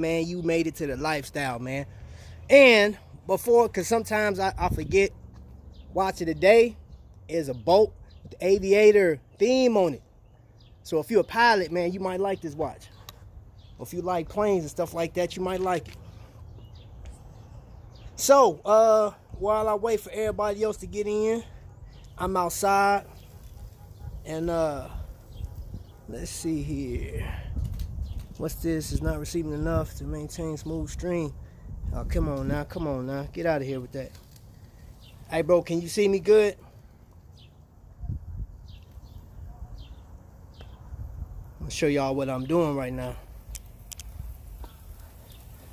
man, you made it to the lifestyle, man. And before, because sometimes I forget, watch it today is a boat with the aviator theme on it. So if you're a pilot, man, you might like this watch. Or if you like planes and stuff like that, you might like it. So, while I wait for everybody else to get in, I'm outside. And let's see here. What's this? Is not receiving enough to maintain smooth stream. Oh, come on now. Get out of here with that. Hey, bro, can you see me good? I'm gonna show y'all what I'm doing right now.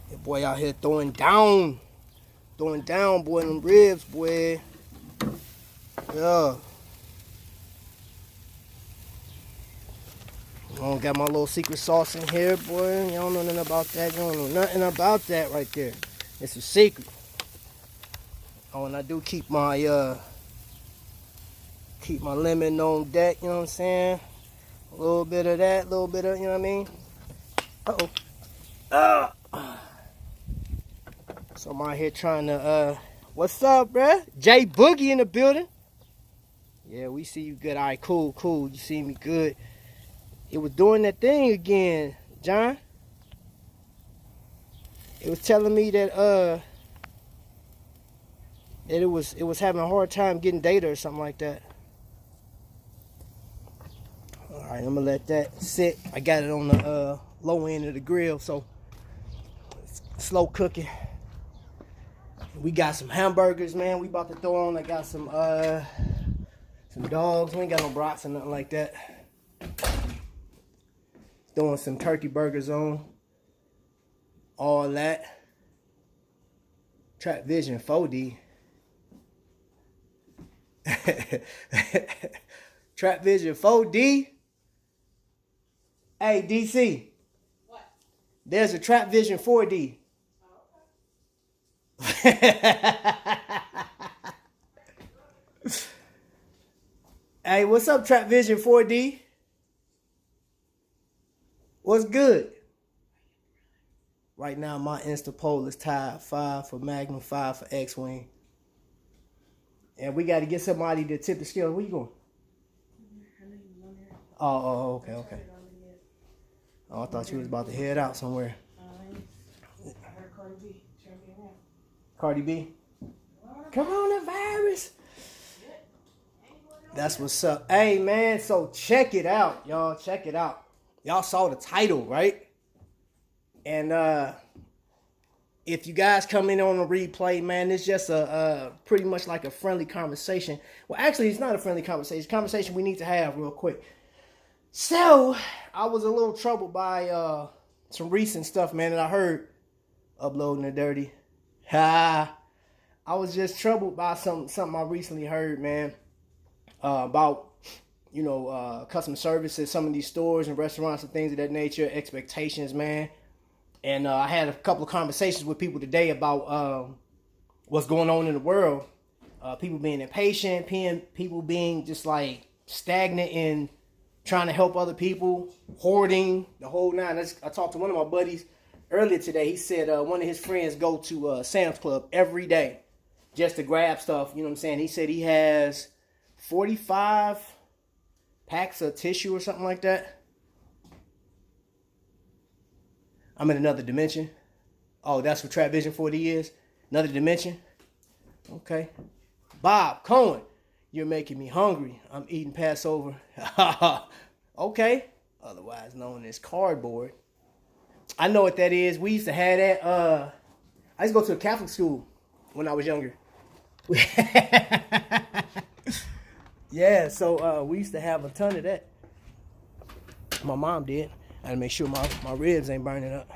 Your boy out here throwing down, boy, them ribs, boy. Yeah. I don't got my little secret sauce in here, boy. You don't know nothing about that. You don't know nothing about that right there. It's a secret. Oh, and I do keep my lemon on deck, you know what I'm saying? A little bit of that, a little bit of, you know what I mean? So I'm out here trying to, what's up, bruh? Jay Boogie in the building. Yeah, we see you good. All right, cool. You see me good. It was doing that thing again, John. It was telling me that it was having a hard time getting data or something like that. All right, I'm gonna let that sit. I got it on the low end of the grill, so it's slow cooking. We got some hamburgers, man. We about to throw on. I got some dogs. We ain't got no brats or nothing like that. Throwing some turkey burgers on. All that. Trapvision 4D. Trapvision 4D. Hey, DC. What? There's a Trapvision 4D. Oh, okay. Hey, what's up, Trapvision 4D? What's good? Right now, my Insta poll is tied 5 for Magnum, 5 for X-Wing. And we got to get somebody to tip the scale. Where you going? Oh, okay. Oh, I thought you was about to head out somewhere. I heard Cardi B. Cardi B? Coronavirus. That's what's up. Hey, man, so check it out, y'all. Check it out. Y'all saw the title, right? And if you guys come in on a replay, man, it's just a pretty much like a friendly conversation. Well, actually, it's not a friendly conversation. It's a conversation we need to have real quick. So, I was a little troubled by some recent stuff, man, that I heard. Uploading the dirty. Ha! I was just troubled by something I recently heard, man, about, customer services, some of these stores and restaurants and things of that nature, expectations, man. And I had a couple of conversations with people today about what's going on in the world. People being impatient, people being just like stagnant in trying to help other people, hoarding, the whole nine. I talked to one of my buddies earlier today. He said one of his friends go to Sam's Club every day just to grab stuff. You know what I'm saying? He said he has 45 packs of tissue or something like that. I'm in another dimension. Oh, that's what Trapvision 4D is? Another dimension? Okay. Bob Cohen, you're making me hungry. I'm eating Passover. Okay. Otherwise known as cardboard. I know what that is. We used to have that. I used to go to a Catholic school when I was younger. Yeah, so we used to have a ton of that. My mom did. I had to make sure my ribs ain't burning up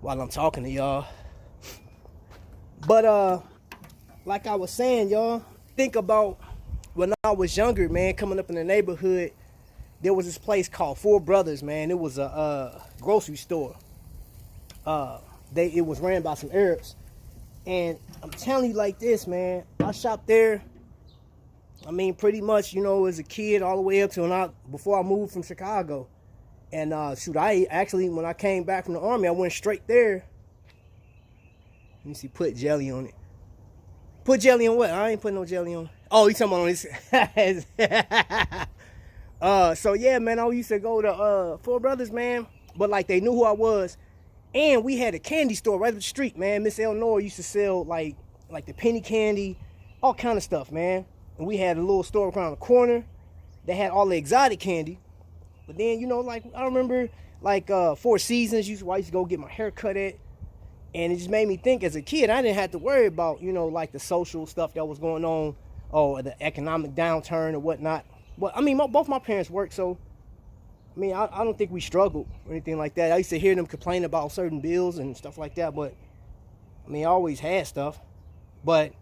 while I'm talking to y'all. But like I was saying, y'all, think about when I was younger, man, coming up in the neighborhood. There was this place called Four Brothers, man. It was a grocery store. It was ran by some Arabs. And I'm telling you like this, man. I shopped there, I mean, pretty much, as a kid all the way up till before I moved from Chicago. And shoot, I actually, when I came back from the Army, I went straight there. Let me see, put jelly on it. Put jelly on what? I ain't putting no jelly on. Oh, you talking about on this? So yeah, man, I used to go to Four Brothers, man. But like they knew who I was. And we had a candy store right up the street, man. Miss Eleanor used to sell like the penny candy, all kind of stuff, man. And we had a little store around the corner that had all the exotic candy. But then, you know, like I remember like Four Seasons, I used to go get my hair cut at. And it just made me think as a kid, I didn't have to worry about, you know, like the social stuff that was going on or the economic downturn or whatnot. But I mean, both my parents worked, so I mean, I don't think we struggled or anything like that. I used to hear them complain about certain bills and stuff like that, but I mean, I always had stuff. But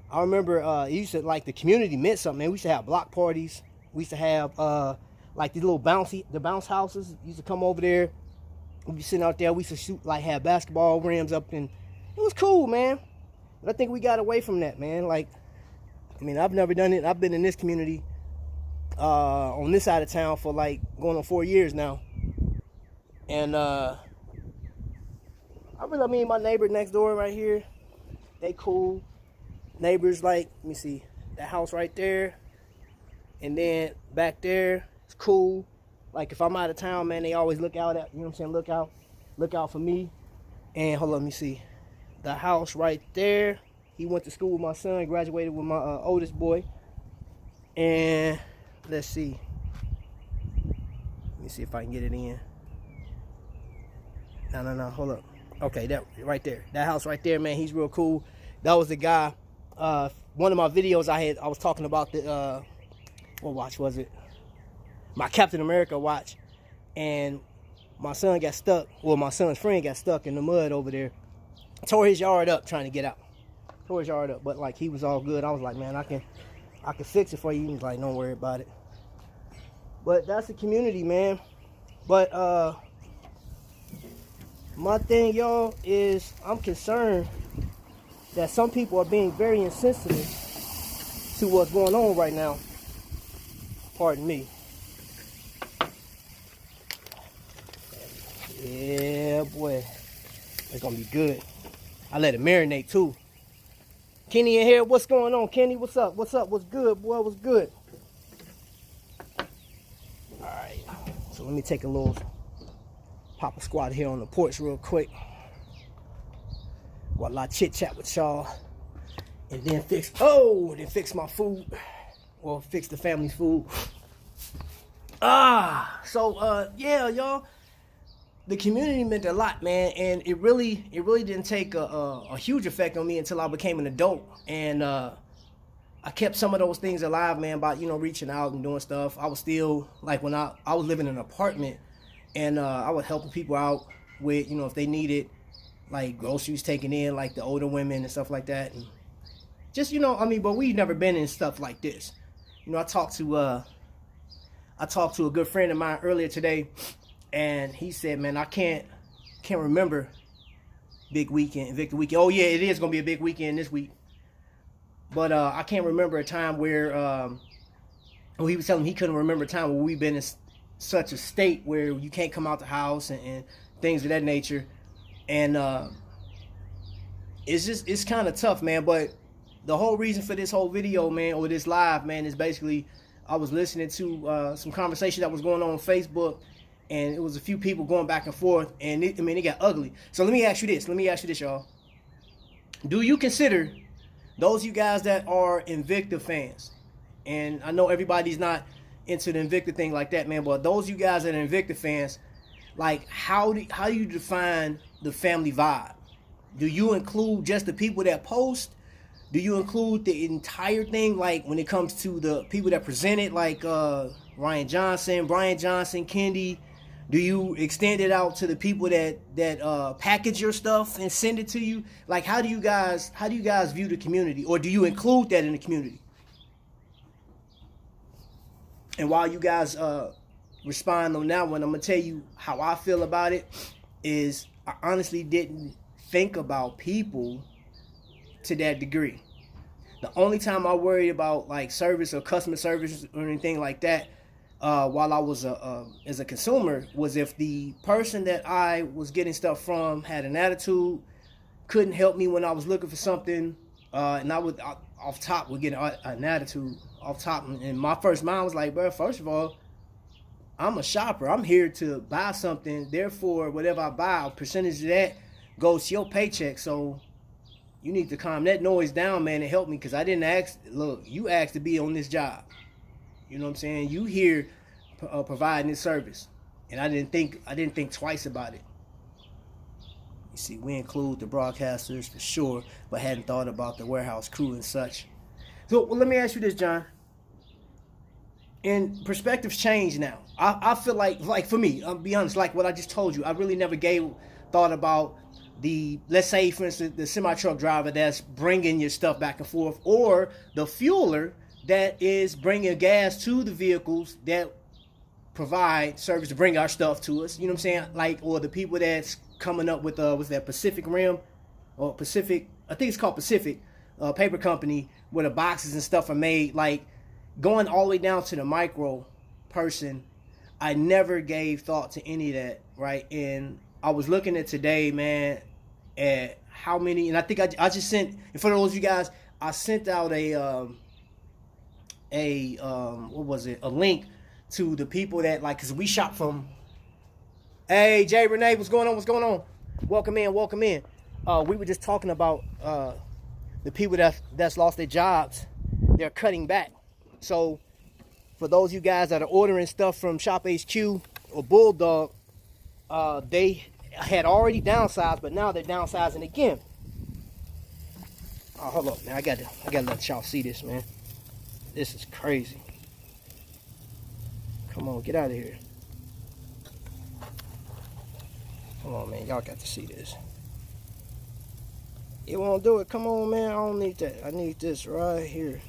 I remember it used to, like, the community meant something, man. We used to have block parties. We used to have like these little bounce houses used to come over there. We'd be sitting out there. We used to shoot, like, have basketball rims up, and it was cool, man. But I think we got away from that, man. Like, I mean, I've never done it. I've been in this community on this side of town for like going on 4 years now. And I mean, my neighbor next door right here, they cool. Neighbors, like, let me see, that house right there. And then back there, it's cool. Like, if I'm out of town, man, they always look out at, you know what I'm saying, look out for me. And hold on, let me see. The house right there, he went to school with my son, graduated with my oldest boy. And let's see. Let me see if I can get it in. No, hold up. Okay, that right there. That house right there, man, he's real cool. That was the guy. One of my videos I was talking about the, what watch was it? My Captain America watch. And my son got stuck. Well, my son's friend got stuck in the mud over there. Tore his yard up trying to get out. Tore his yard up. But, like, he was all good. I was like, man, I can fix it for you. He was like, don't worry about it. But that's the community, man. But my thing, y'all, is I'm concerned that some people are being very insensitive to what's going on right now. Pardon me. Yeah, boy. It's gonna be good. I let it marinate too. Kenny in here, what's going on? Kenny, what's up? What's up? What's good, boy? What's good? Alright. So let me take a little pop a squat here on the porch real quick. While I chit chat with y'all. And then fix my food. Or fix the family's food. Yeah, y'all. The community meant a lot, man, and it really didn't take a huge effect on me until I became an adult, and I kept some of those things alive, man, by, you know, reaching out and doing stuff. I was still, like, when I was living in an apartment, and I was helping people out with, you know, if they needed, like, groceries taken in, like the older women and stuff like that, and just, you know, I mean, but we've never been in stuff like this. You know, I talked to a good friend of mine earlier today. And he said, man, I can't remember big weekend, Victor weekend. Oh, yeah, it is going to be a big weekend this week. But I can't remember a time where, he was telling me he couldn't remember a time where we've been in such a state where you can't come out the house and things of that nature. And it's kind of tough, man. But the whole reason for this whole video, man, or this live, man, is basically I was listening to some conversation that was going on Facebook. And it was a few people going back and forth, and it got ugly. So let me ask you this, y'all. Do you consider those of you guys that are Invicta fans, and I know everybody's not into the Invicta thing like that, man, but those of you guys that are Invicta fans, like, how do you define the family vibe? Do you include just the people that post? Do you include the entire thing, like when it comes to the people that present it, like Ryan Johnson, Brian Johnson, Kendi? Do you extend it out to the people that package your stuff and send it to you? Like, how do you guys view the community, or do you include that in the community? And while you guys respond on that one, I'm gonna tell you how I feel about it. Is I honestly didn't think about people to that degree. The only time I worried about, like, service or customer service or anything like that while I was as a consumer was if the person that I was getting stuff from had an attitude, couldn't help me when I was looking for something, and I would off top would get an attitude off top, and my first mind was like, bro, first of all, I'm a shopper. I'm here to buy something. Therefore, whatever I buy, a percentage of that goes to your paycheck. So you need to calm that noise down, man, and help me, because I didn't ask. Look, you asked to be on this job. You know what I'm saying? You here providing this service, and I didn't think twice about it. You see, we include the broadcasters for sure, but hadn't thought about the warehouse crew and such. So, well, let me ask you this, John. And perspectives change now. I feel like for me, I'll be honest, like what I just told you, I really never gave thought about the, let's say, for instance, the semi-truck driver that's bringing your stuff back and forth, or the fueler that is bringing gas to the vehicles that provide service to bring our stuff to us. You know what I'm saying? Like, or the people that's coming up with what's that, Pacific Rim or Pacific? I think it's called Pacific Paper Company, where the boxes and stuff are made. Like, going all the way down to the micro person, I never gave thought to any of that, right? And I was looking at today, man, at how many, and I think I just sent, and for those of you guys, I sent out a what was it? A link to the people that, like, cause we shop from. Hey, Jay Renee, what's going on? What's going on? Welcome in, welcome in. We were just talking about the people that's lost their jobs. They're cutting back. So for those of you guys that are ordering stuff from Shop HQ or Bulldog, they had already downsized, but now they're downsizing again. Oh, hold up, man. I gotta let y'all see this, man. This is crazy. Come on, get out of here. Come on, man. Y'all got to see this. You won't do it. Come on, man. I don't need that. I need this right here.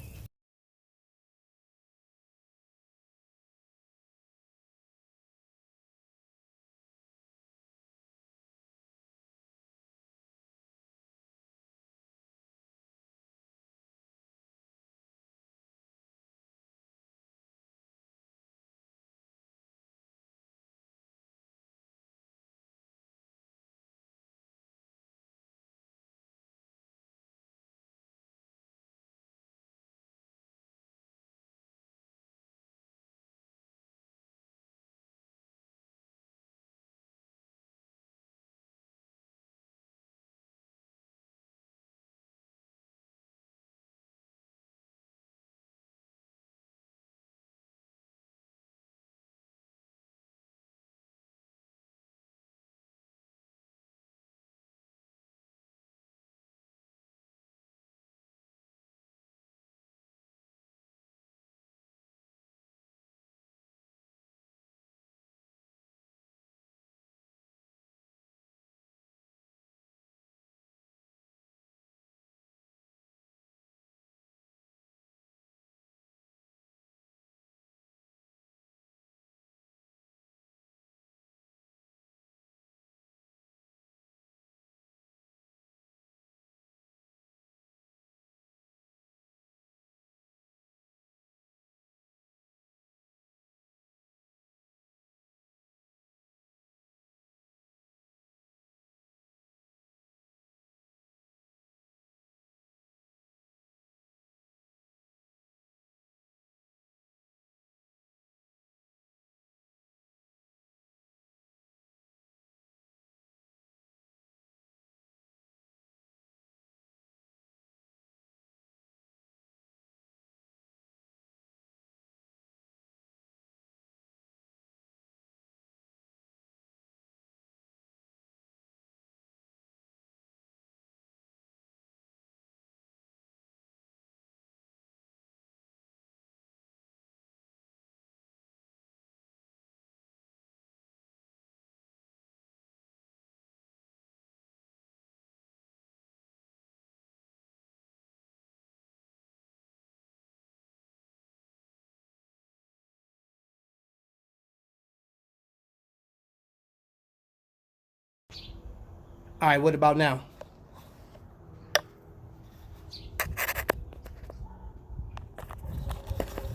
All right, what about now?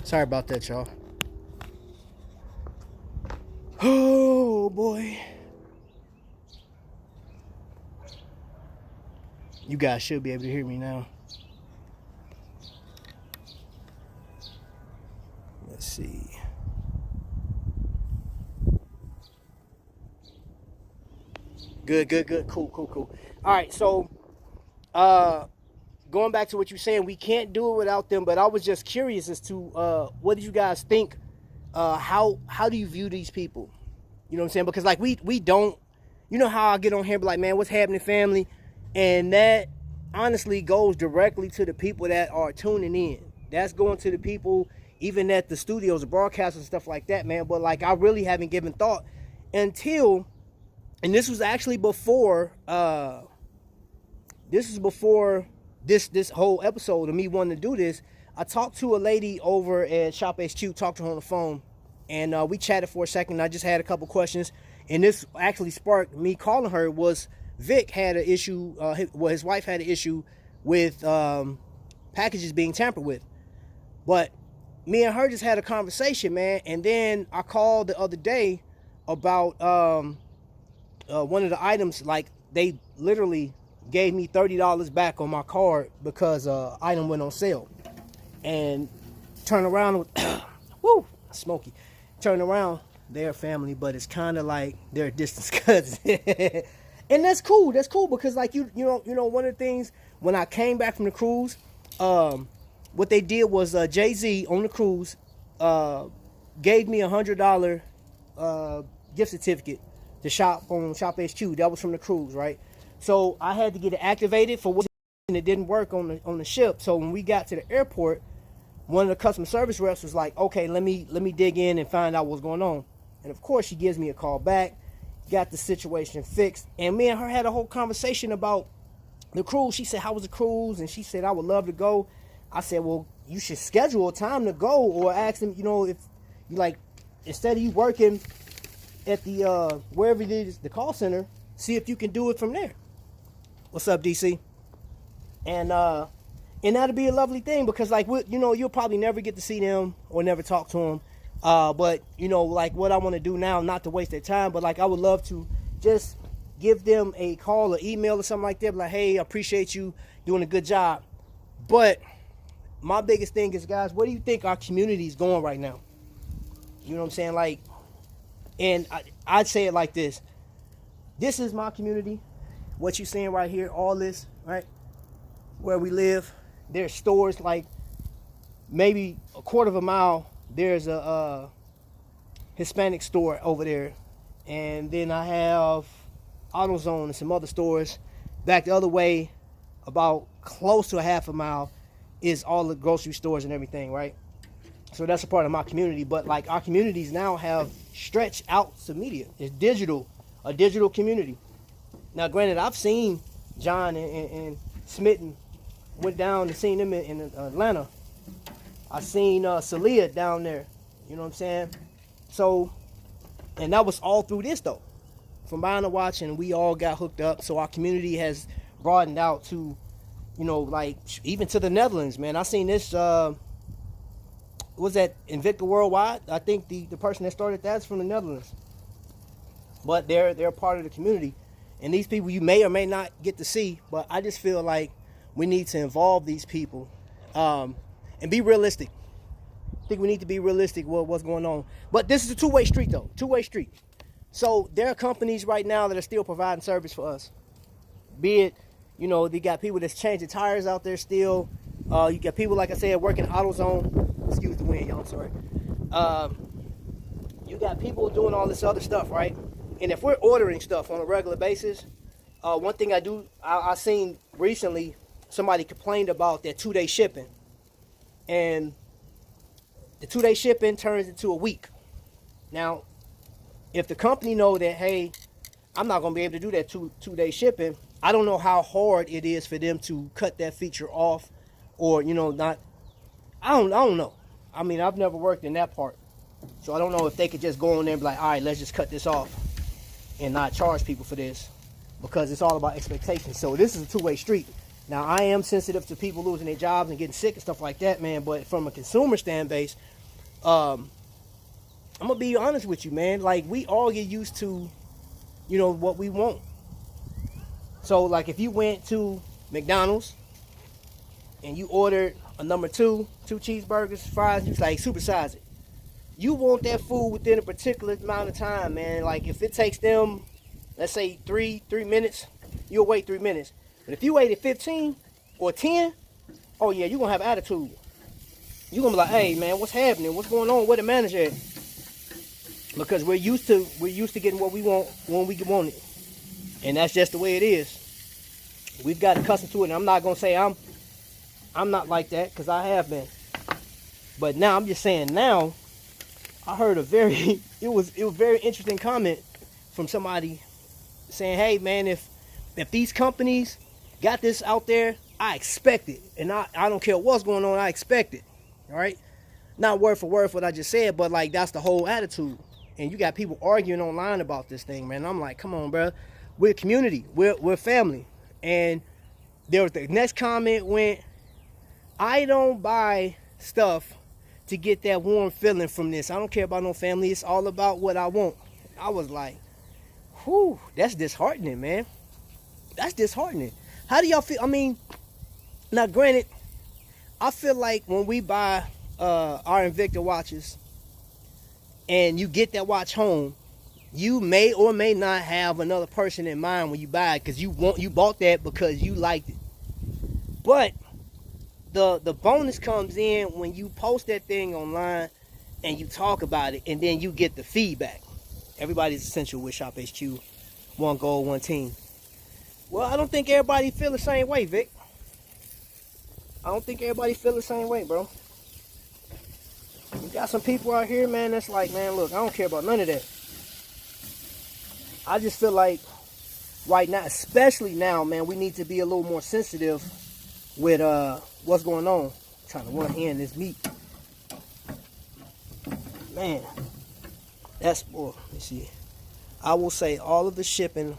Sorry about that, y'all. Oh boy. You guys should be able to hear me now. Let's see. Good. Cool. All right, so going back to what you're saying, we can't do it without them, but I was just curious as to what did you guys think? How do you view these people? You know what I'm saying? Because like we don't, you know how I get on here and be like, man, what's happening, family? And that honestly goes directly to the people that are tuning in. That's going to the people even at the studios, the broadcasts and stuff like that, man. But like I really haven't given thought until, and this was actually before this whole episode of me wanting to do this. I talked to a lady over at Shop HQ, talked to her on the phone, and we chatted for a second. I just had a couple questions, and this actually sparked me calling her. Was Vic had an issue, his wife had an issue with packages being tampered with. But me and her just had a conversation, man, and then I called the other day about one of the items. Like, they literally gave me $30 back on my card because item went on sale. And turn around with woo, smoky. Turn around, they're family, but it's kind of like they're distant cousins. And that's cool. That's cool because like you know one of the things when I came back from the cruise, what they did was Jay-Z on the cruise gave me $100 gift certificate to shop on Shop HQ. That was from the cruise, right? So I had to get it activated for what, and it didn't work on the ship. So when we got to the airport, one of the customer service reps was like, okay, let me dig in and find out what's going on. And of course she gives me a call back, got the situation fixed, and me and her had a whole conversation about the cruise. She said, how was the cruise? And she said, I would love to go. I said, well, you should schedule a time to go, or ask them, you know, if you like, instead of you working at the wherever it is, the call center, see if you can do it from there. What's up, DC? And that'd be a lovely thing because, like, you'll probably never get to see them or never talk to them. But, like, what I want to do now, not to waste their time, but, like, I would love to just give them a call or email or something like that. Like, hey, I appreciate you doing a good job. But my biggest thing is, guys, where do you think our community is going right now? You know what I'm saying? Like, and I'd say it like this. This is my community. What you're seeing right here, all this, right? Where we live, there's stores like maybe a quarter of a mile. There's a Hispanic store over there. And then I have AutoZone and some other stores. Back the other way, about close to a half a mile, is all the grocery stores and everything, right? So that's a part of my community. But like our communities now have stretched out to media. It's a digital community. Now, granted, I've seen John and Smitten, went down and seen them in Atlanta. I seen Celia down there. You know what I'm saying? So, and that was all through this though. From buying a watch, and we all got hooked up. So our community has broadened out to, like even to the Netherlands, man. I seen this. Was that Invicta Worldwide? I think the person that started that's from the Netherlands. But they're part of the community. And these people you may or may not get to see, but I just feel like we need to involve these people and be realistic. I think we need to be realistic with what's going on. But this is a two-way street, though. Two-way street. So there are companies right now that are still providing service for us. Be it, they got people that's changing tires out there still. You got people, like I said, working AutoZone. Excuse the wind, y'all. I'm sorry. You got people doing all this other stuff, right? And if we're ordering stuff on a regular basis, one thing I seen recently, somebody complained about that 2-day shipping. And the 2-day shipping turns into a week. Now, if the company know that, hey, I'm not going to be able to do that two-day shipping, I don't know how hard it is for them to cut that feature off or, not. I don't know. I mean, I've never worked in that part. So I don't know if they could just go on there and be like, all right, let's just cut this off and not charge people for this, because it's all about expectations. So this is a two-way street. Now, I am sensitive to people losing their jobs and getting sick and stuff like that, man. But from a consumer stand base, I'm gonna be honest with you, man. Like, we all get used to, what we want. So, like, if you went to McDonald's and you ordered a number two cheeseburgers, fries, you like supersize it. You want that food within a particular amount of time, man. Like, if it takes them, let's say three minutes, you'll wait 3 minutes. But if you waited 15 or 10, oh yeah, you're gonna have attitude. You're gonna be like, hey man, what's happening? What's going on? Where the manager at? Because we're used to getting what we want when we want it. And that's just the way it is. We've got accustomed to it. And I'm not gonna say I'm not like that, because I have been. But now I'm just saying, now I heard a very very interesting comment from somebody saying, hey man, if these companies got this out there, I expect it. And I don't care what's going on, I expect it. All right? Not word for word what I just said, but like, that's the whole attitude. And you got people arguing online about this thing, man. I'm like, come on, bro. We're a community. We're family. And there was the next comment went, I don't buy stuff to get that warm feeling from this. I don't care about no family. It's all about what I want. I was like, whew, that's disheartening, man. That's disheartening. How do y'all feel? I mean, now granted, I feel like when we buy our Invicta watches and you get that watch home, you may or may not have another person in mind when you buy it, because you bought that because you liked it. But the bonus comes in when you post that thing online and you talk about it, and then you get the feedback. Everybody's essential with Shop HQ. One goal, one team. Well, I don't think everybody feel the same way, Vic. I don't think everybody feel the same way, bro. You got some people out here, man, that's like, man, look, I don't care about none of that. I just feel like right now, especially now, man, we need to be a little more sensitive with what's going on. I'm trying to one hand this meat. Man, that's, let me see. I will say all of the shipping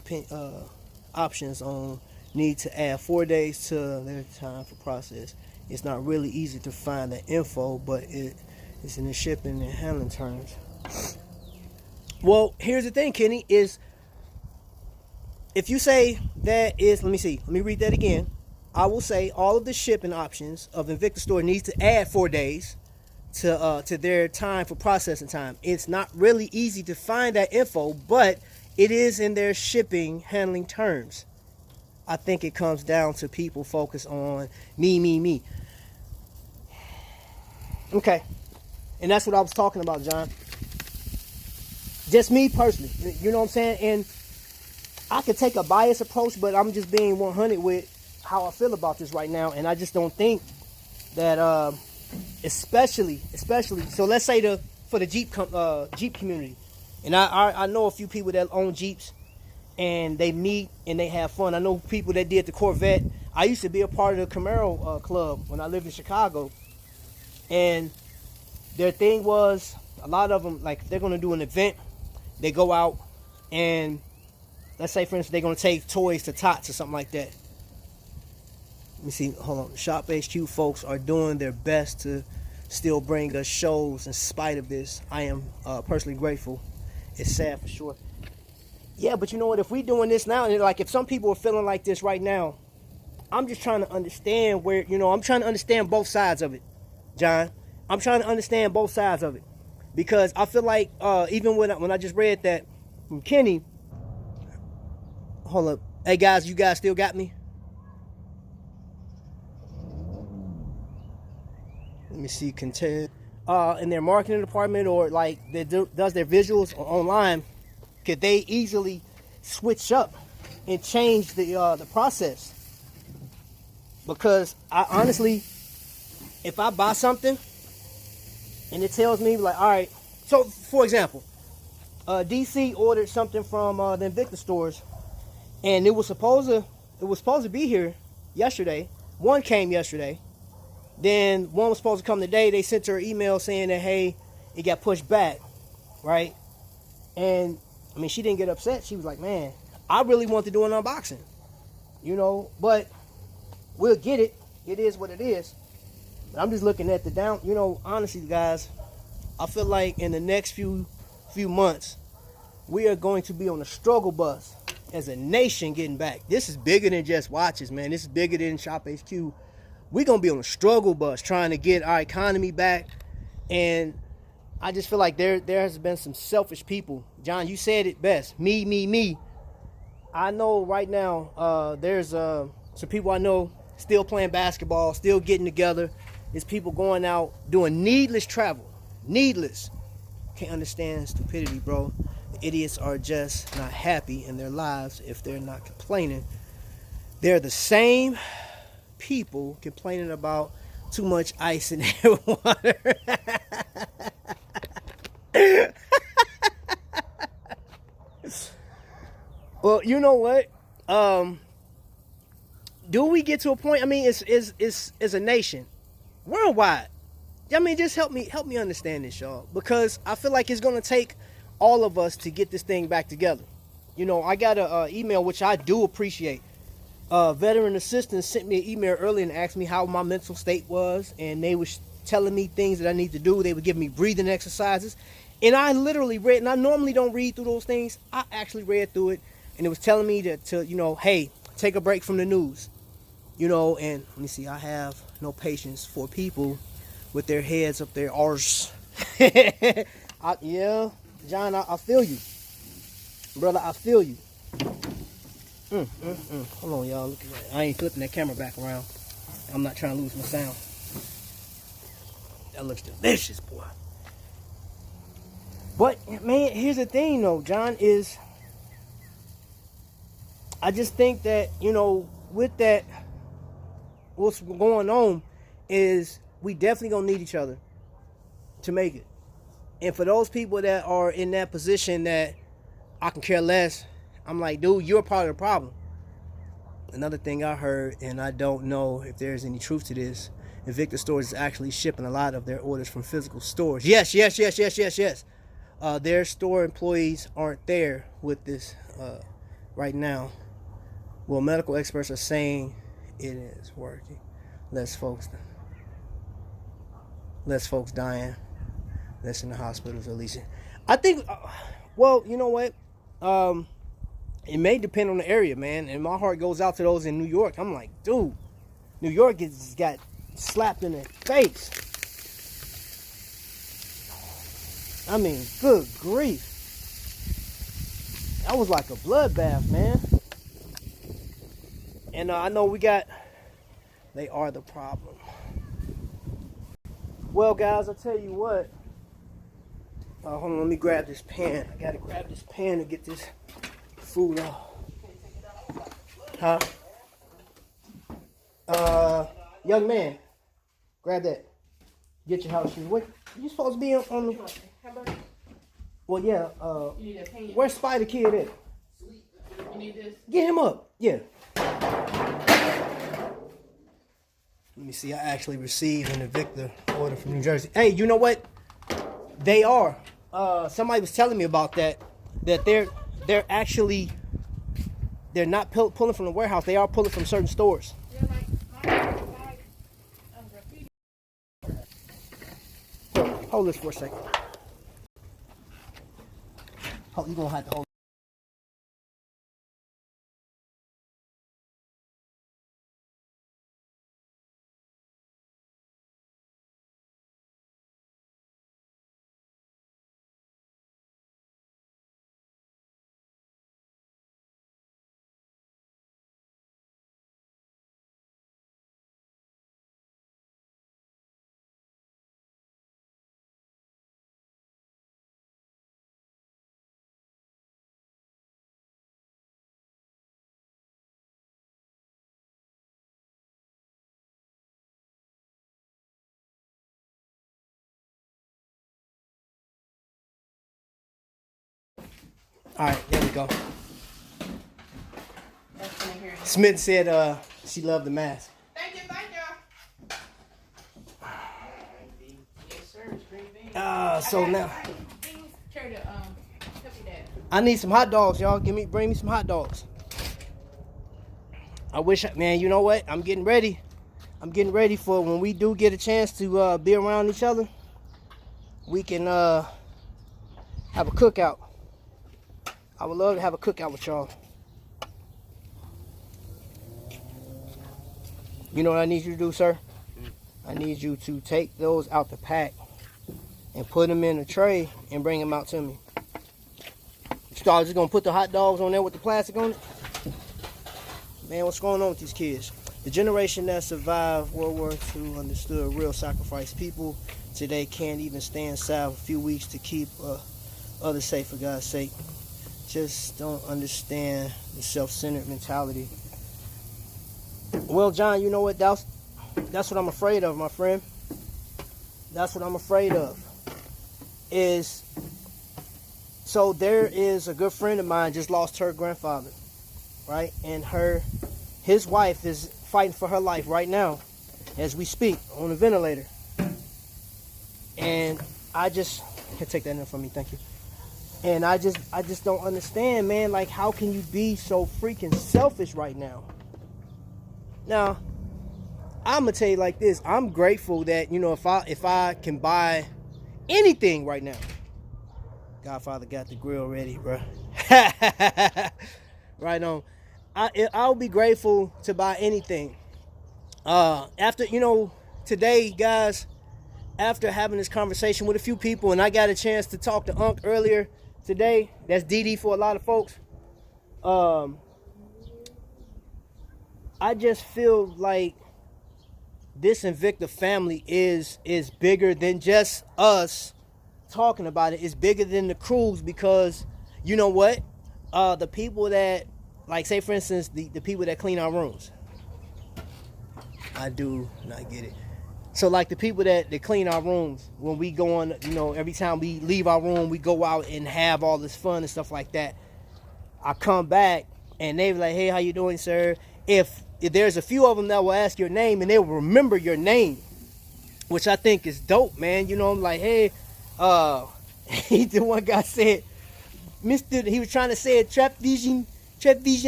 options on need to add 4 days to their time for process. It's not really easy to find the info, but it's in the shipping and handling terms. Well, here's the thing, Kenny, is if you say that is, let me read that again. I will say all of the shipping options of Invicta Store needs to add 4 days to their time for processing time. It's not really easy to find that info, but it is in their shipping handling terms. I think it comes down to people focus on me. Okay. And that's what I was talking about, John. Just me personally. You know what I'm saying? And I could take a biased approach, but I'm just being 100 with how I feel about this right now. And I just don't think that, especially, so let's say for the Jeep community. And I know a few people that own Jeeps, and they meet and they have fun. I know people that did the Corvette. I used to be a part of the Camaro club when I lived in Chicago. And their thing was, a lot of them, like, they're going to do an event. They go out and, let's say, for instance, they're going to take toys to Tots or something like that. Let me see. Hold on. Shop HQ folks are doing their best to still bring us shows in spite of this. I am personally grateful. It's sad for sure. Yeah, but you know what? If we doing this now, and like if some people are feeling like this right now, I'm just trying to understand where, I'm trying to understand both sides of it, John. I'm trying to understand both sides of it. Because I feel like even when I just read that from Kenny, hold up. Hey guys, you guys still got me? Let me see, content. In their marketing department, or like does their visuals online, could they easily switch up and change the process? Because I honestly, if I buy something and it tells me like, all right, so for example, DC ordered something from the Invicta stores, and it was supposed to be here yesterday. One came yesterday. Then one was supposed to come today. They sent her an email saying that, hey, it got pushed back, right? And, I mean, she didn't get upset. She was like, man, I really want to do an unboxing, but we'll get it. It is what it is. But I'm just looking at the honestly, guys, I feel like in the next few months, we are going to be on a struggle bus as a nation getting back. This is bigger than just watches, man. This is bigger than Shop HQ. We're going to be on a struggle bus trying to get our economy back. And I just feel like there has been some selfish people. John, you said it best. Me. I know right now there's some people I know still playing basketball, still getting together. There's people going out doing needless travel. Needless. Can't understand stupidity, bro. The idiots are just not happy in their lives if they're not complaining. They're the same people complaining about too much ice in their water. Well, you know what? Do we get to a point? I mean, it's a nation, worldwide. I mean, just help me understand this, y'all, because I feel like it's gonna take all of us to get this thing back together. You know, I got an email, which I do appreciate. Veteran assistants sent me an email earlier and asked me how my mental state was, and they were telling me things that I need to do. They would give me breathing exercises, and I literally read, and I normally don't read through those things. I actually read through it, and it was telling me to you know, hey, take a break from the news. You know, and let me see, I have no patience for people with their heads up their arse. Yeah, John, I feel you. Brother, I feel you. Hold on, y'all. Look at that. I ain't flipping that camera back around. I'm not trying to lose my sound. That looks delicious, boy. But, man, here's the thing, though, John, is I just think that, you know, with that, what's going on is we definitely gonna need each other to make it. And for those people that are in that position that I can care less, I'm like, dude, you're part of the problem. Another thing I heard, and I don't know if there's any truth to this, Invicta Stores is actually shipping a lot of their orders from physical stores. Yes. Their store employees aren't there with this right now. Well, medical experts are saying it is working. Less folks dying. Less in the hospitals, at least. I think, well, you know what? It may depend on the area, man. And my heart goes out to those in New York. I'm like, dude, New York got slapped in the face. I mean, good grief. That was like a bloodbath, man. And I know they are the problem. Well, guys, I'll tell you what. Hold on, let me grab this pan. I gotta grab this pan to get this food off. Huh? Young man, grab that. Get your house shoes. What? You supposed to be on the... Well, yeah. You need a pan. Where's Spider Kid at? You need this? Get him up. Yeah. Let me see. I actually received an Invicta order from New Jersey. Hey, you know what? They are. Somebody was telling me about that. That they're not pulling from the warehouse. They are pulling from certain stores. Hold this for a second. Hold, you're gonna have to hold. All right, there we go. Smith said she loved the mask. Thank you. Yes, sir. Green beans. So now Carry the help you, Dad. I need some hot dogs, y'all. Bring me some hot dogs. I wish, man. You know what? I'm getting ready. I'm getting ready for when we do get a chance to be around each other. we can have a cookout. I would love to have a cookout with y'all. You know what I need you to do, sir? I need you to take those out the pack and put them in a tray and bring them out to me. So I was just gonna put the hot dogs on there with the plastic on it. Man, what's going on with these kids? The generation that survived World War II understood real sacrifice. People today can't even stay inside for a few weeks to keep others safe, for God's sake. Just don't understand the self-centered mentality. Well, John, you know what? That's what I'm afraid of, my friend. That's what I'm afraid of. So there is a good friend of mine just lost her grandfather, right? And his wife is fighting for her life right now as we speak on a ventilator. And I just can take that in from me, thank you. And I just don't understand, man. Like, how can you be so freaking selfish right now? Now, I'm gonna tell you like this. I'm grateful that, you know, if I can buy anything right now. Godfather got the grill ready, bro. Right on. I'll be grateful to buy anything. After, you know, today, guys, after having this conversation with a few people, and I got a chance to talk to Unc earlier today. That's DD for a lot of folks. I just feel like this Invicta family is bigger than just us talking about it. It's bigger than the crews, because you know what? The people that, like, say for instance, the people that clean our rooms. I do not get it. So like the people that clean our rooms, when we go on, you know, every time we leave our room, we go out and have all this fun and stuff like that. I come back and they be like, hey, how you doing, sir? If there's a few of them that will ask your name and they will remember your name, which I think is dope, man. You know, I'm like, hey, the one guy said, he was trying to say it, Trapvision.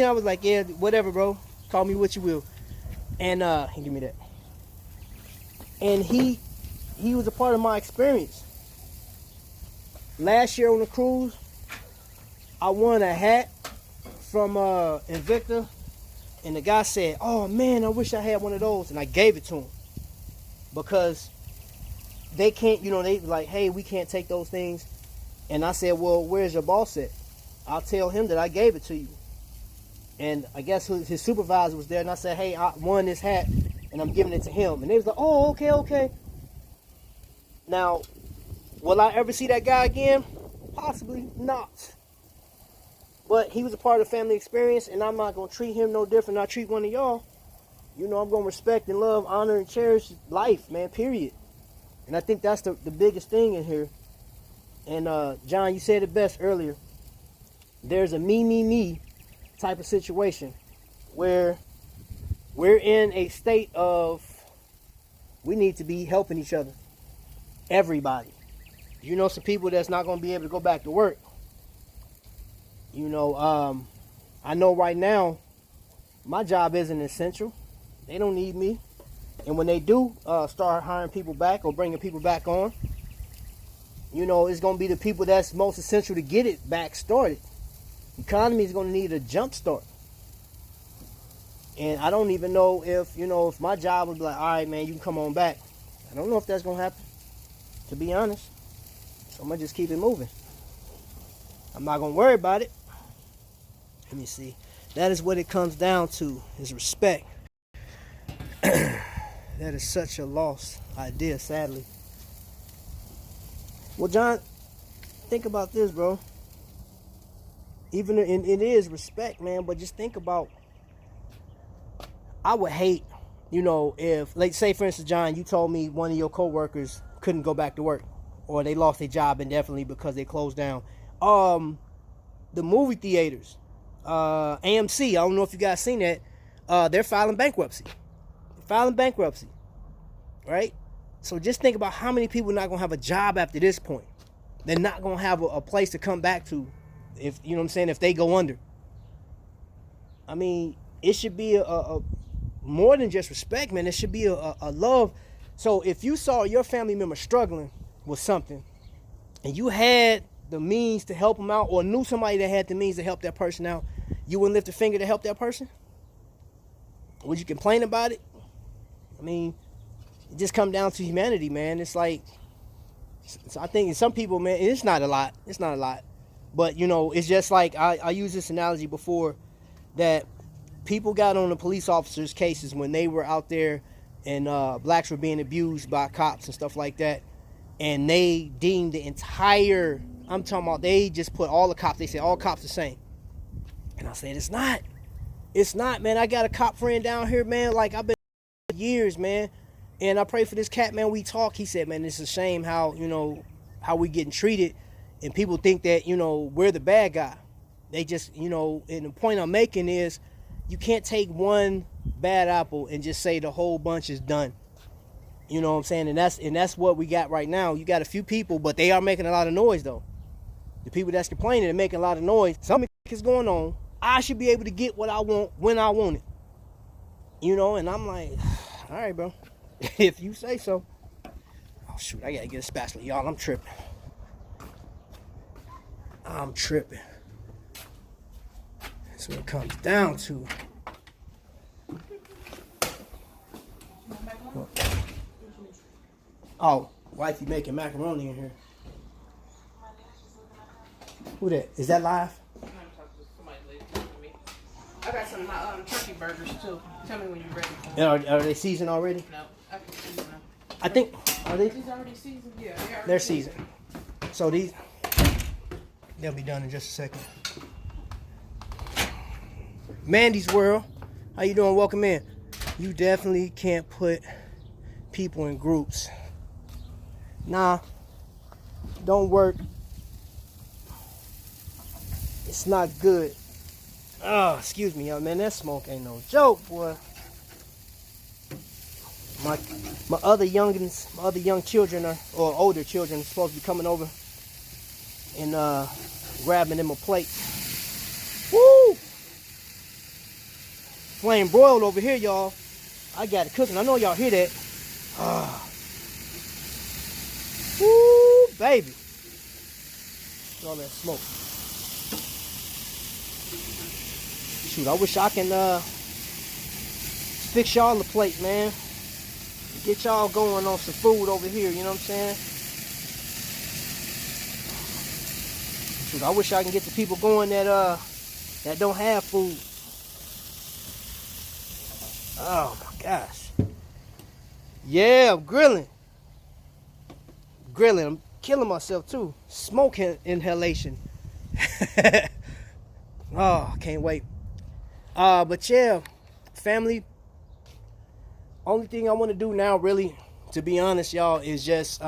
I was like, yeah, whatever, bro. Call me what you will. And he give me that. And he was a part of my experience. Last year on the cruise, I won a hat from Invicta, and the guy said, oh man, I wish I had one of those, and I gave it to him. Because they can't, you know, they like, hey, we can't take those things. And I said, well, where's your boss at? I'll tell him that I gave it to you. And I guess his supervisor was there, and I said, hey, I won this hat, and I'm giving it to him. And they was like, oh, okay. Now, will I ever see that guy again? Possibly not. But he was a part of the family experience, and I'm not going to treat him no different than I treat one of y'all. You know, I'm going to respect and love, honor, and cherish life, man, period. And I think that's the biggest thing in here. And, John, you said it best earlier. There's a me type of situation where we're in a state of, we need to be helping each other. Everybody. You know, some people that's not going to be able to go back to work. You know, I know right now, my job isn't essential. They don't need me. And when they do start hiring people back or bringing people back on, you know, it's going to be the people that's most essential to get it back started. The economy is going to need a jump start. And I don't even know if, you know, if my job would be like, all right, man, you can come on back. I don't know if that's going to happen, to be honest. So I'm going to just keep it moving. I'm not going to worry about it. Let me see. That is what it comes down to, is respect. That is such a lost idea, sadly. Well, John, think about this, bro. Even it is respect, man, but just think about, I would hate, you know, if, like, say, for instance, John, you told me one of your coworkers couldn't go back to work, or they lost their job indefinitely because they closed down. The movie theaters, AMC, I don't know if you guys seen that, they're filing bankruptcy. Right? So just think about how many people are not going to have a job after this point. They're not going to have a place to come back to, if, you know what I'm saying, if they go under. I mean, it should be a more than just respect, man. It should be a love. So if you saw your family member struggling with something, and you had the means to help them out, or knew somebody that had the means to help that person out, you wouldn't lift a finger to help that person? Would you complain about it? I mean, it just comes down to humanity, man. It's like, I think some people, man, it's not a lot. It's not a lot. But, you know, it's just like, I used this analogy before, that people got on the police officers' cases when they were out there and blacks were being abused by cops and stuff like that. And they deemed the entire, I'm talking about, they just put all the cops, they said all cops the same. And I said, it's not. It's not, man. I got a cop friend down here, man. Like, I've been years, man. And I pray for this cat, man. We talk. He said, man, it's a shame how, you know, how we getting treated. And people think that, you know, we're the bad guy. They just, you know, and the point I'm making is you can't take one bad apple and just say the whole bunch is done. You know what I'm saying? And that's what we got right now. You got a few people, but they are making a lot of noise, though. The people that's complaining and making a lot of noise, something is going on. I should be able to get what I want when I want it. You know, and I'm like, all right, bro. If you say so. Oh, shoot, I gotta get a spatula. Y'all, I'm tripping. I'm tripping. That's what it comes down to. Oh, wifey making macaroni in here. Who that? Is that live? I got some of my turkey burgers too. Tell me when you're ready. And are they seasoned already? No, I can season them. I think, are they? These already seasoned? Yeah, They're seasoned. So these, they'll be done in just a second. Mandy's World, how you doing? Welcome in. You definitely can't put people in groups. Nah, don't work. It's not good. Oh, excuse me, man. That smoke ain't no joke, boy. My other youngins, my other young children or older children are supposed to be coming over and grabbing them a plate. Woo! Flame broiled over here, y'all. I got it cooking. I know y'all hear that. Woo, baby. All that smoke. Shoot, I wish I can fix y'all a plate, man. Get y'all going on some food over here, you know what I'm saying? Shoot, I wish I can get the people going that don't have food. Oh my gosh. Yeah, I'm grilling. I'm killing myself too. Smoke inhalation. Oh, can't wait. But yeah, family, only thing I want to do now, really, to be honest, y'all, is just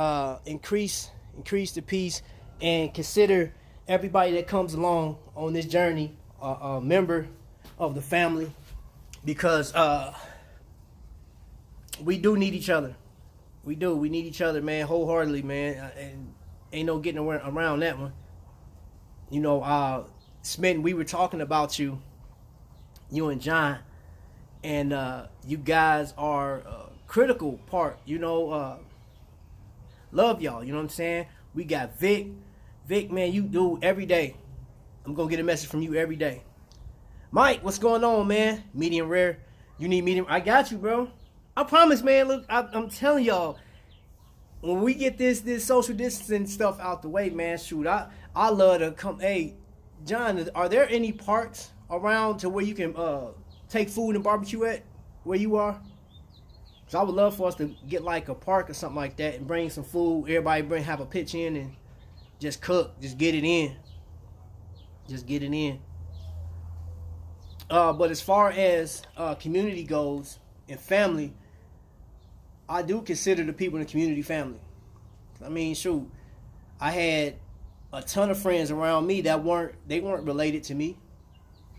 increase the peace and consider everybody that comes along on this journey a member of the family, because we do need each other. We need each other, man, wholeheartedly, man, and ain't no getting around that one. You know, Smitten, we were talking about you and John, and you guys are a critical part, you know. Love y'all, you know what I'm saying? We got Vic, man, you do every day. I'm gonna get a message from you every day. Mike, what's going on, man? Medium rare. You need medium? I got you, bro. I promise, man. Look, I'm telling y'all, when we get this social distancing stuff out the way, man, shoot, I love to come. Hey, John, are there any parks around to where you can take food and barbecue at where you are? So I would love for us to get like a park or something like that and bring some food. Everybody have a pitch in and just cook. Just get it in. But as far as community goes and family, I do consider the people in the community family. I mean, shoot, I had a ton of friends around me that weren't related to me.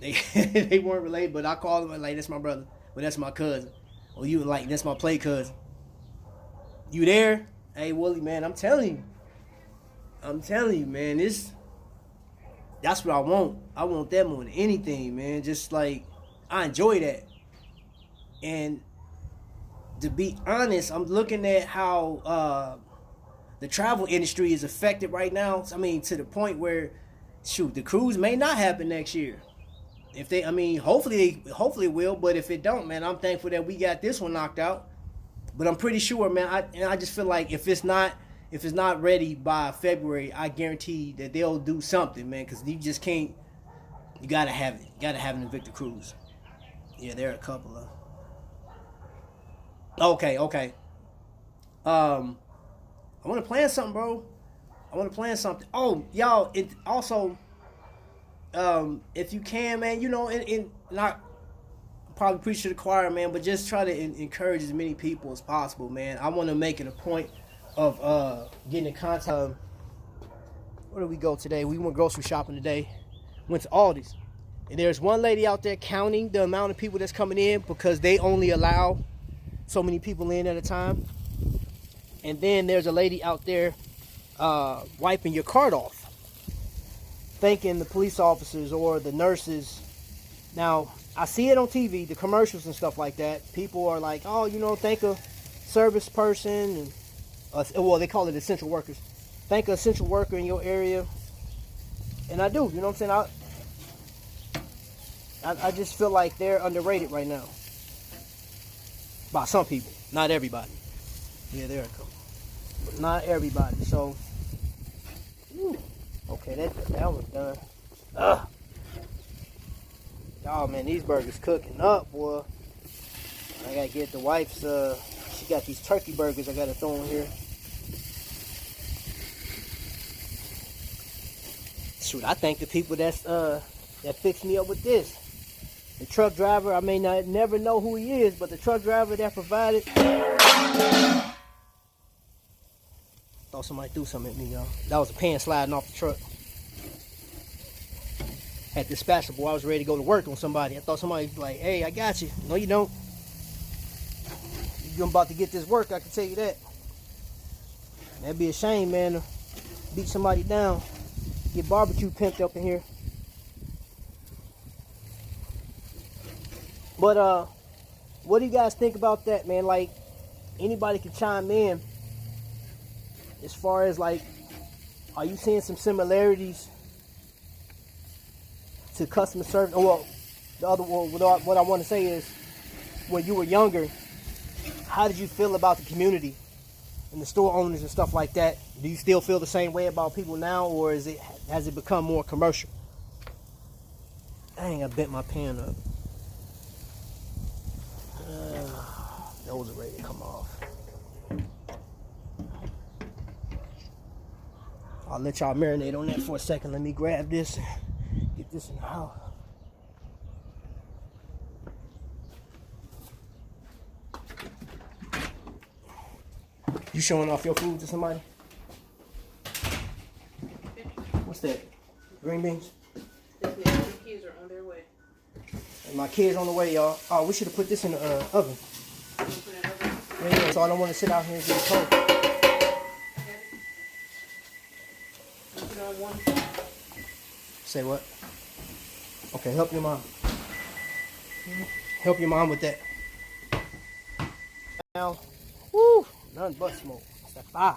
They weren't related, but I call them like, that's my brother, but that's my cousin. Or you like, that's my play cousin. You there? Hey, Willie, man, I'm telling you, man, that's what I want. I want that more than anything, man. Just like, I enjoy that. And to be honest, I'm looking at how the travel industry is affected right now. I mean, to the point where, shoot, the cruise may not happen next year. If they, I mean, hopefully it will. But if it don't, man, I'm thankful that we got this one knocked out. But I'm pretty sure, man. I just feel like if it's not ready by February, I guarantee that they'll do something, man. Because you just can't. You gotta have it. You gotta have an Invicta cruise. Yeah, there are a couple of. Okay. I want to plan something, bro. I want to plan something. Oh, y'all. It also. If you can, man, you know, and not probably preach to the choir, man, but just try to encourage as many people as possible, man. I want to make it a point of getting in contact. Where did we go today? We went grocery shopping today. Went to Aldi's, and there's one lady out there counting the amount of people that's coming in because they only allow so many people in at a time. And then there's a lady out there wiping your cart off, thanking the police officers or the nurses. Now, I see it on TV, the commercials and stuff like that. People are like, oh, you know, thank a service person, and well, they call it essential workers. Thank an essential worker in your area. And I do, you know what I'm saying? I just feel like they're underrated right now. By some people, not everybody. Yeah, there it goes. But not everybody, so. Okay, that was done. Ugh. Oh man, these burgers cooking up, boy. I gotta get the wife's, she got these turkey burgers I gotta throw in here. Shoot, I thank the people that fixed me up with this. The truck driver, I may not never know who he is, but the truck driver that provided. Thought somebody threw something at me, y'all. That was a pan sliding off the truck. Had dispatched, boy. I was ready to go to work on somebody. I thought somebody was like, hey, I got you. No, you don't. You're about to get this work, I can tell you that. That'd be a shame, man, to beat somebody down. Get barbecue pimped up in here. But what do you guys think about that, man? Like, anybody can chime in as far as, like, are you seeing some similarities to customer service? Well, what I want to say is, when you were younger, how did you feel about the community and the store owners and stuff like that? Do you still feel the same way about people now, or has it become more commercial? Dang, I bent my pen up. Those are ready to come off. I'll let y'all marinate on that for a second. Let me grab this and get this in the house. You showing off your food to somebody? What's that? Green beans? The kids are on their way. And my kids on the way, y'all. Oh, we should have put this in the oven. Yeah, so I don't want to sit out here and get cold. Say what? Okay, help your mom. Help your mom with that. Now, woo, none but smoke. It's like fire.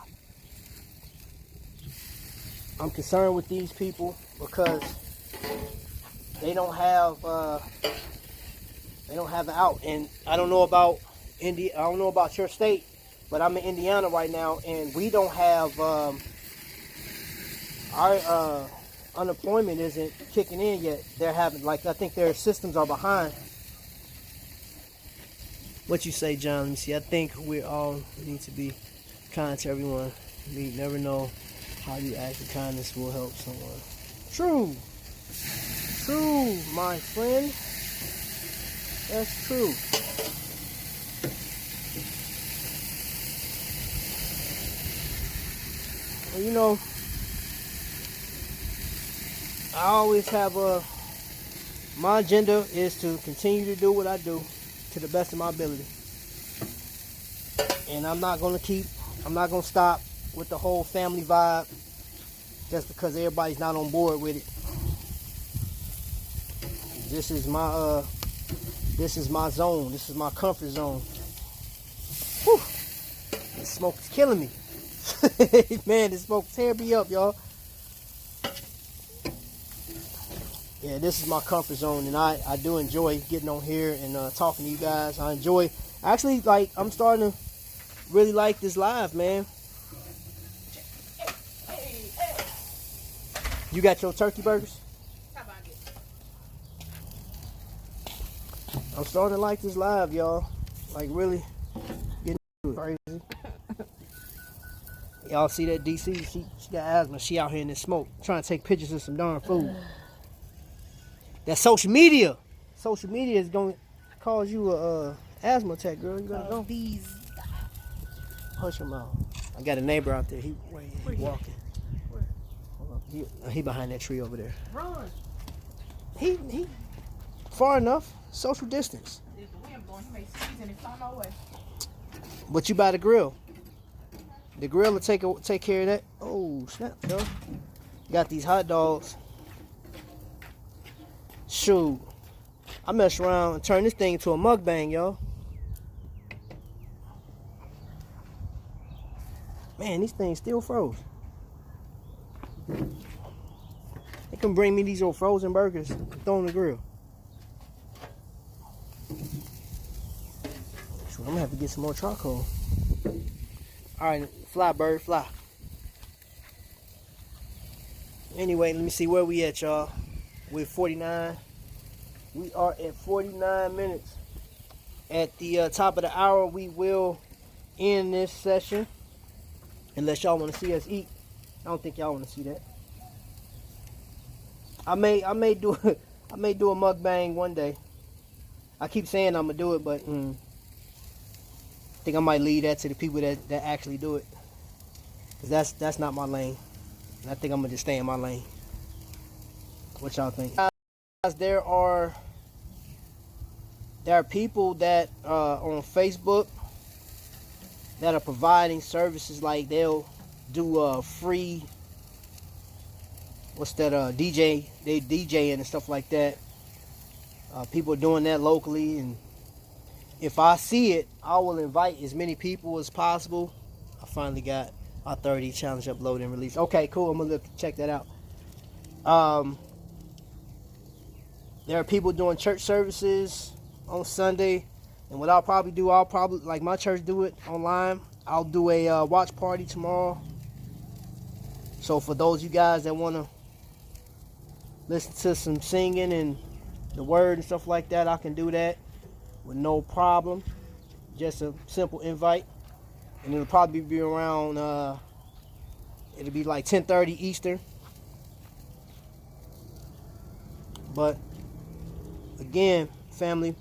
I'm concerned with these people because they don't have an out. And I don't know about India. I don't know about your state, but I'm in Indiana right now, and we don't have our unemployment isn't kicking in yet. They're having, like, I think their systems are behind. What you say, John? Let me see. I think we all need to be kind to everyone. We never know how you act with kindness will help someone. True. True, my friend. That's true. Well, you know, I always have my agenda is to continue to do what I do to the best of my ability. And I'm not going to stop with the whole family vibe just because everybody's not on board with it. This is my zone. This is my comfort zone. Whew. This smoke is killing me. Man, this smoke tear me up, y'all. Yeah, this is my comfort zone, and I do enjoy getting on here and talking to you guys. I enjoy, actually, like, I'm starting to really like this live, man. You got your turkey burgers? How about it? I'm starting to like this live, y'all. Like, really getting crazy. Y'all see that DC? She got asthma. She out here in the smoke trying to take pictures of some darn food. That social media. Social media is going to cause you a asthma attack, girl. You gotta go. These. Hush him out. I got a neighbor out there. He walking. Where? Hold up. He behind that tree over there. Run. He far enough. Social distance. If the wind blowing, he may sneeze and it's on my way. But you by the grill. The grill will take care of that. Oh, snap, yo. Got these hot dogs. Shoot. I mess around and turn this thing into a mukbang, yo. Man, these things still froze. They can bring me these old frozen burgers and throw on the grill. So I'm gonna have to get some more charcoal. Alright, fly bird, fly. Anyway, let me see where we at, y'all. We're 49. We are at 49 minutes. At the top of the hour, we will end this session. Unless y'all want to see us eat. I don't think y'all want to see that. I may do a mukbang one day. I keep saying I'm gonna do it, but I think I might leave that to the people that actually do it. Cause that's not my lane. And I think I'm gonna just stay in my lane. What y'all think? Guys, there are people that on Facebook that are providing services, like they'll do free, DJ, they DJing and stuff like that. People are doing that locally, and if I see it, I will invite as many people as possible. I finally got our 30 challenge upload and release. Okay, cool. I'm gonna check that out. There are people doing church services on Sunday, and what I'll probably do, like my church do it online. I'll do a watch party tomorrow. So for those of you guys that want to listen to some singing and the word and stuff like that, I can do that with no problem. Just a simple invite, and it'll probably be around it'll be like 10:30 Eastern. But again, family,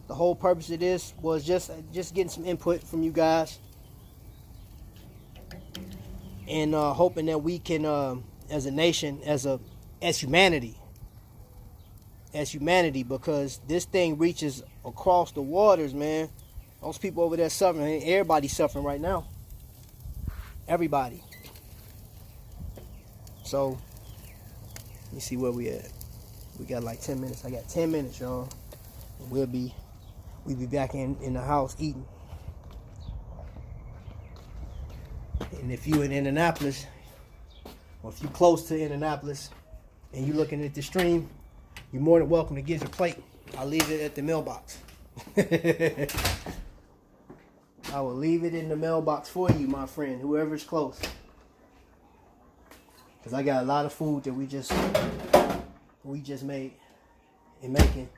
the whole purpose of this was just getting some input from you guys, and hoping that we can, as a nation, as humanity, because this thing reaches across the waters, man. Those people over there suffering. Everybody's suffering right now. Everybody. So, let me see where we at. We got like 10 minutes. I got 10 minutes, y'all. And we'll be back in the house eating. And if you in Indianapolis, or if you close to Indianapolis, and you looking at the stream, you're more than welcome to get your plate. I'll leave it at the mailbox. I will leave it in the mailbox for you, my friend, whoever's close. Because I got a lot of food that we just made and making.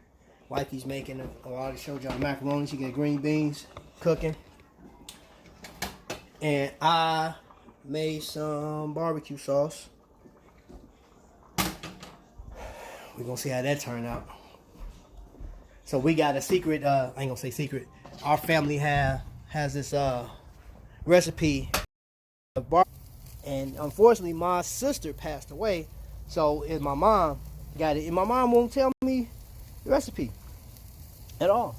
Wifey's making, I already showed y'all macaroni. She got green beans cooking. And I made some barbecue sauce. We're going to see how that turned out. So we got a secret, I ain't going to say secret. Our family has this recipe of barbecue. And unfortunately, my sister passed away. So my mom got it. And my mom won't tell me the recipe at all.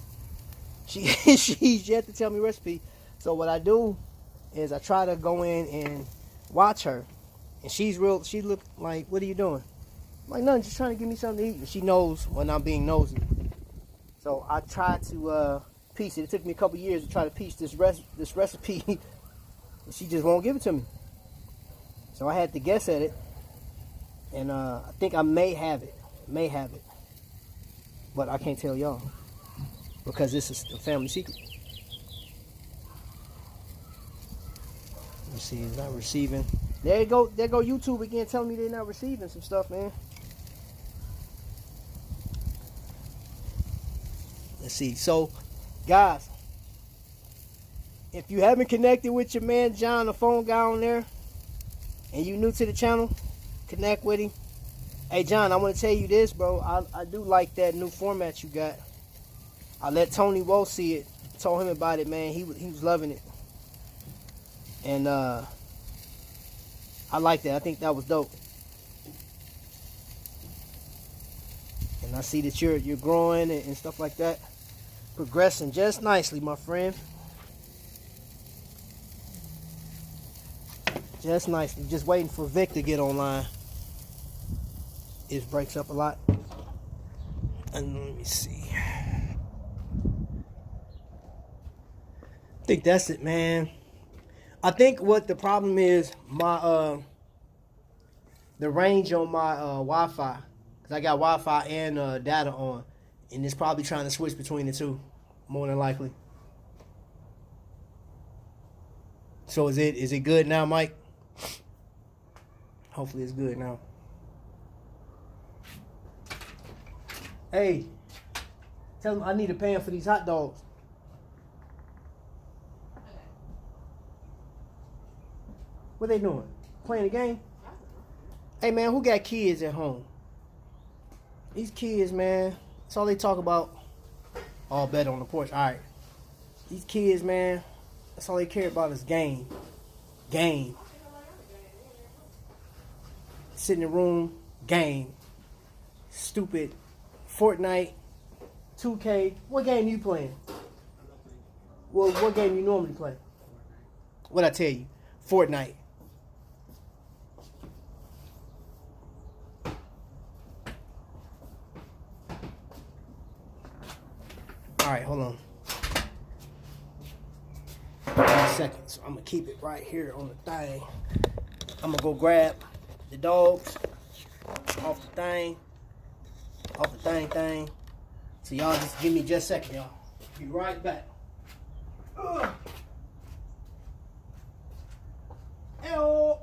She's yet to tell me the recipe. So what I do is I try to go in and watch her. And she look like, what are you doing? I'm like, nothing, just trying to give me something to eat. And she knows when I'm being nosy. So I tried to piece it. It took me a couple years to try to piece this recipe She just won't give it to me. So I had to guess at it. And I think I may have it. But I can't tell y'all. Because this is a family secret. Let's see, it's not receiving. There you go. There go YouTube again telling me they're not receiving some stuff, man. Let's see. So, guys, if you haven't connected with your man John, the phone guy on there, and you new to the channel, connect with him. Hey John, I want to tell you this, bro. I do like that new format you got. I let Tonywhoa see it. Told him about it, man. He was loving it. And I like that. I think that was dope. And I see that you're growing and stuff like that. Progressing just nicely, my friend. Just nicely. Just waiting for Vic to get online. It breaks up a lot. And let me see. I think that's it, man. I think what the problem is, my the range on my Wi-Fi, because I got Wi-Fi and data on, and it's probably trying to switch between the two, more than likely. So is it good now, Mike? Hopefully it's good now. Hey, tell them I need a pan for these hot dogs. What they doing? Playing a game? Hey man, who got kids at home? These kids, man, that's all they talk about. All bet on the porch. Alright. These kids, man, that's all they care about is game. Game. Sit in the room, game. Stupid. Fortnite, 2K. What game you playing? Well, what game you normally play? What'd I tell you? Fortnite. Alright, hold on. 1 second. So I'm gonna keep it right here on the thing. I'm gonna go grab the dogs off the thing. Off the thing. So y'all just give me just a second, y'all. Be right back. Hello.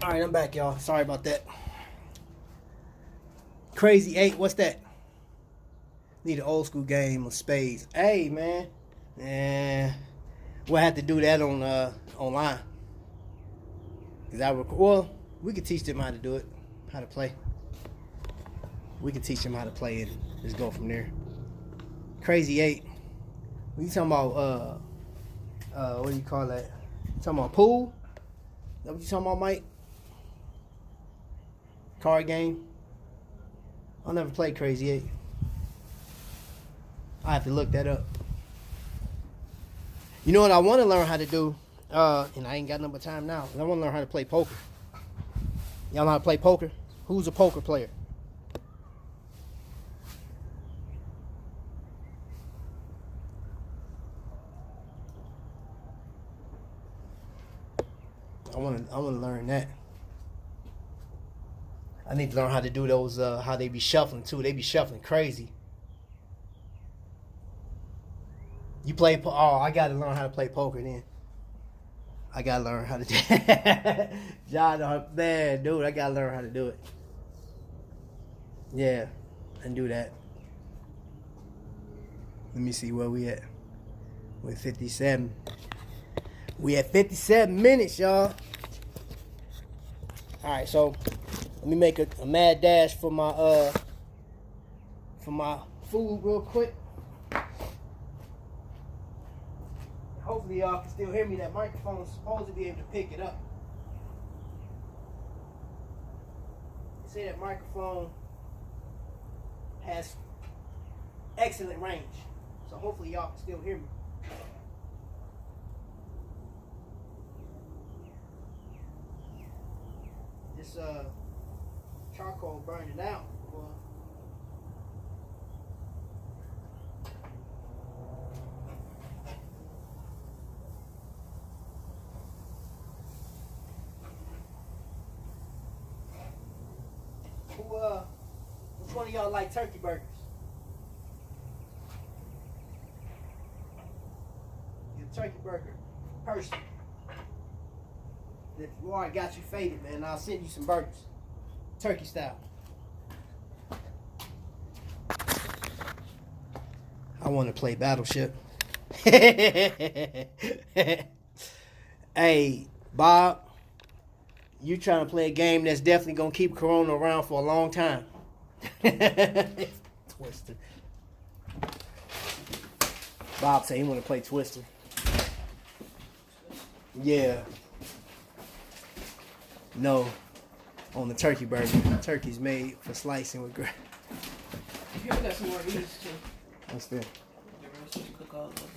All right, I'm back, y'all. Sorry about that. Crazy 8, what's that? Need an old school game of spades. Hey, man. We'll have to do that on online. Well, we could teach them how to do it, how to play. We can teach them how to play and just go from there. Crazy 8. What you talking about? What do you call that? You talking about pool? Is that what you talking about, Mike? Card game? I'll never play Crazy 8. I have to look that up. You know what I want to learn how to do? And I ain't got no more time now. I want to learn how to play poker. Y'all know how to play poker? Who's a poker player? I want to learn that. I need to learn how to do those, how they be shuffling too. They be shuffling crazy. You play, oh, I got to learn how to play poker then. I got to learn how to do it. John, man, dude, I got to learn how to do it. Yeah, and do that. Let me see where we at. We're at 57. We at 57 minutes, y'all. Alright, so let me make a mad dash for my food real quick. Hopefully y'all can still hear me. That microphone's supposed to be able to pick it up. They say that microphone has excellent range. So hopefully y'all can still hear me. This charcoal burning out. Boy. Which one of y'all like turkey burgers? You're a turkey burger person. If you already got you faded, man, I'll send you some burgers. Turkey style. I want to play Battleship. Hey, Bob. You trying to play a game that's definitely going to keep Corona around for a long time. Twister. Bob said he want to play Twister. Yeah. No. On the turkey burger. Turkey's made for slicing with gravy. Here we got some more of these too. What's that? Cook all of them.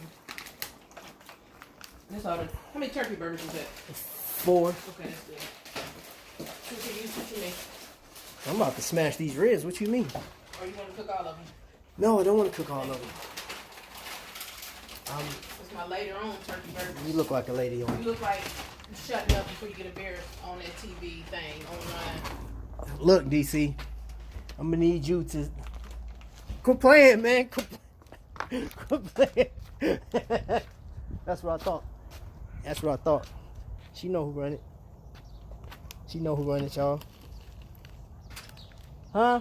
That's all. How many turkey burgers is that? 4. Okay, that's good. What you mean? I'm about to smash these ribs. What you mean? Or you want to cook all of them? No, I don't want to cook all of them. It's my later on turkey burgers. You look like a lady on. You look like you shutting up before you get embarrassed on that TV thing online. Look, DC, I'm gonna need you to quit playing, man. Quit playing. That's what I thought. That's what I thought. She know who run it. She know who run it, y'all. Huh?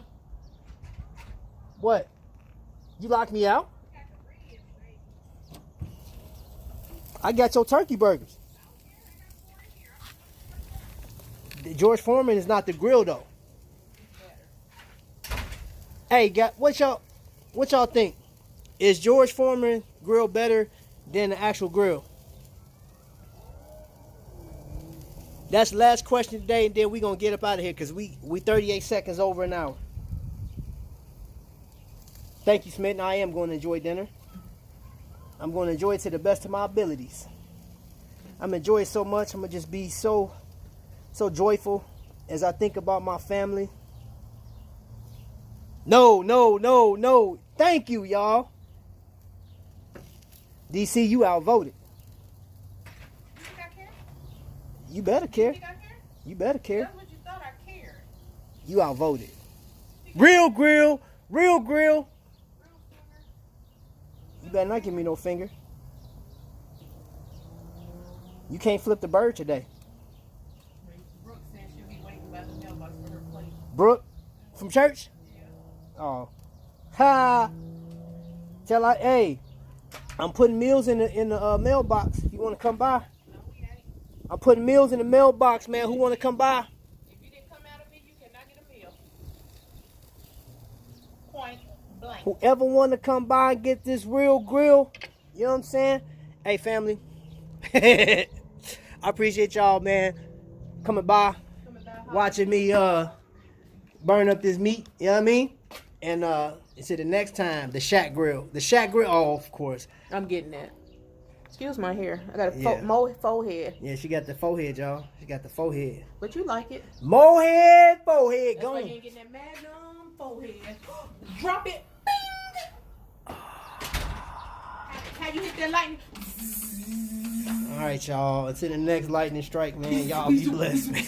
What? You locked me out? I got your turkey burgers. George Foreman is not the grill though. Hey, what y'all think? Is George Foreman grill better than the actual grill? That's the last question today, and then we gonna get up out of here because we 38 seconds over an hour. Thank you, Mete and I am going to enjoy dinner. I'm going to enjoy it to the best of my abilities. I'm enjoying it so much. I'm gonna just be so joyful as I think about my family. No. Thank you, y'all. DC, you outvoted. You better care. You better care. That's what you thought I cared. You outvoted. Real grill. You better not give me no finger. You can't flip the bird today. Brooke said she'll be waiting by the mailbox for her plate. Brooke from church? Yeah. Oh. Ha! Tell her, hey, I'm putting meals in the mailbox. If you want to come by. No, we ain't. I'm putting meals in the mailbox, man. Who want to come by? If you didn't come out of me, you cannot get a meal. Point blank. Whoever want to come by and get this real grill, you know what I'm saying? Hey, family. I appreciate y'all, man, coming by, watching me burn up this meat, you know what I mean? And until the next time, the Shack Grill. Oh, of course. I'm getting that. Excuse my hair. I got a Yeah. forehead. Yeah, she got the forehead, y'all. She got the forehead. But you like it. Forehead. That's why Go. you ain't getting that magnum forehead. Drop it. Bing! How you hit that lightning? All right, y'all. Until the next lightning strike, man. Y'all be blessed, man.